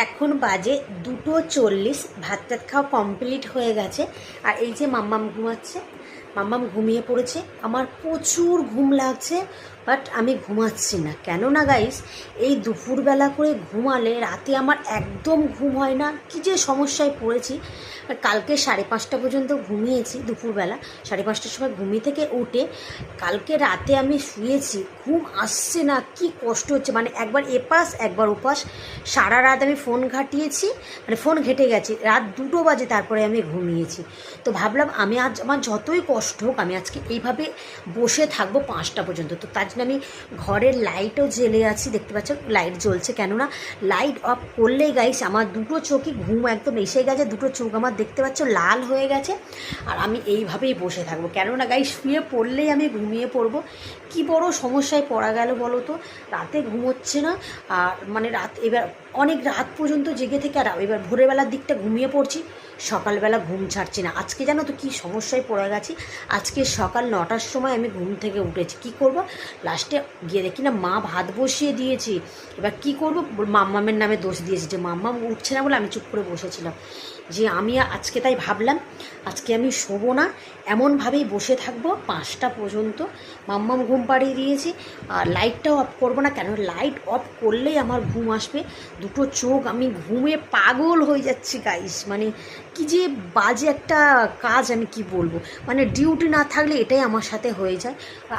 এখন বাজে 2:40। ভাত টাত খাওয়া কমপ্লিট হয়ে গেছে। আর এই যে মাম্মাম ঘুমাচ্ছে, মাম্মাম ঘুমিয়ে পড়েছে। আমার প্রচুর ঘুম লাগছে, বাট আমি ঘুমাচ্ছি না। কেন না গাইস, এই দুপুরবেলা করে ঘুমালে রাতে আমার একদম ঘুম হয় না। কী যে সমস্যায় পড়েছি। কালকে 5:30 পর্যন্ত ঘুমিয়েছি। দুপুরবেলা 5:30টার সময় ঘুমিয়ে থেকে উঠে কালকে রাতে আমি শুয়েছি, ঘুম আসছে না। কি কষ্ট হচ্ছে, মানে একবার এপাশ একবার ওপাশ। সারা রাত আমি ফোন ঘাঁটিয়েছি, মানে ফোন ঘেঁটে গেছি। রাত 2টো বাজে তারপরে আমি ঘুমিয়েছি। তো ভাবলাম আমি আজ আমার যতই কষ্ট হোক আমি আজকে এইভাবে বসে থাকবো 5টা পর্যন্ত। তো তার জন্য আমি ঘরের লাইটও জ্বেলে আছি, দেখতে পাচ্ছ লাইট জ্বলছে। কেননা লাইট অফ করলেই গাইস আমার দুটো চোখই ঘুম একদম এসে গেছে। দুটো চোখ আমার দেখতে পাচ্ছ লাল হয়ে গেছে। আর আমি এইভাবেই বসে থাকবো, কেননা গাইস শুয়ে পড়লেই আমি ঘুমিয়ে পড়বো। কি বড় সমস্যায় পড়া গেল বলো তো। রাতে ঘুমোচ্ছে না। আর মানে রাত এবার অনেক রাত পর্যন্ত জেগে থেকে, আর এবার ভোরবেলার দিকটা ঘুমিয়ে পড়ছি, সকালবেলা ঘুম ছাড়ছি না। আজকে জানো তো কী সমস্যায় পড়ে গেছি। আজকে সকাল 9টার সময় আমি ঘুম থেকে উঠেছি। কি করব, লাস্টে গিয়ে দেখি না মা ভাত বসিয়ে দিয়েছি। এবার কি করব, মাম্মামের নামে দোষ দিয়েছি যে মাম্মাম উঠছে না বলে আমি চুপ করে বসেছিলাম। যে আমি আজকে তাই ভাবলাম আজকে আমি শোবো না, এমনভাবেই বসে থাকবো 5টা পর্যন্ত। মাম্মাম ঘুম পাড়িয়ে দিয়েছি। আর লাইটটাও অফ করবো না, কেন লাইট অফ করলেই আমার ঘুম আসবে। দুটো চোখ আমি ঘুমে পাগল হয়ে যাচ্ছি গাইস। মানে কি যে বাজে একটা কাজ, আমি কি বলবো। মানে ডিউটি না থাকলে এটাই আমার সাথে হয়ে যায়।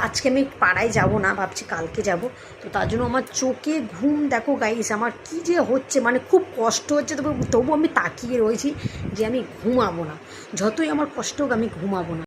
আজকে আমি পাড়ায় যাব না, ভাবছি কালকে যাব। তো তার জন্য আমার চোখে ঘুম দেখো গাইস আমার কি যে হচ্ছে, মানে খুব কষ্ট হচ্ছে। তবু আমি তাকিয়ে রয়েছি যে আমি ঘুমাবো না, যতই আমার কষ্ট হোক আমি ঘুমাবো না।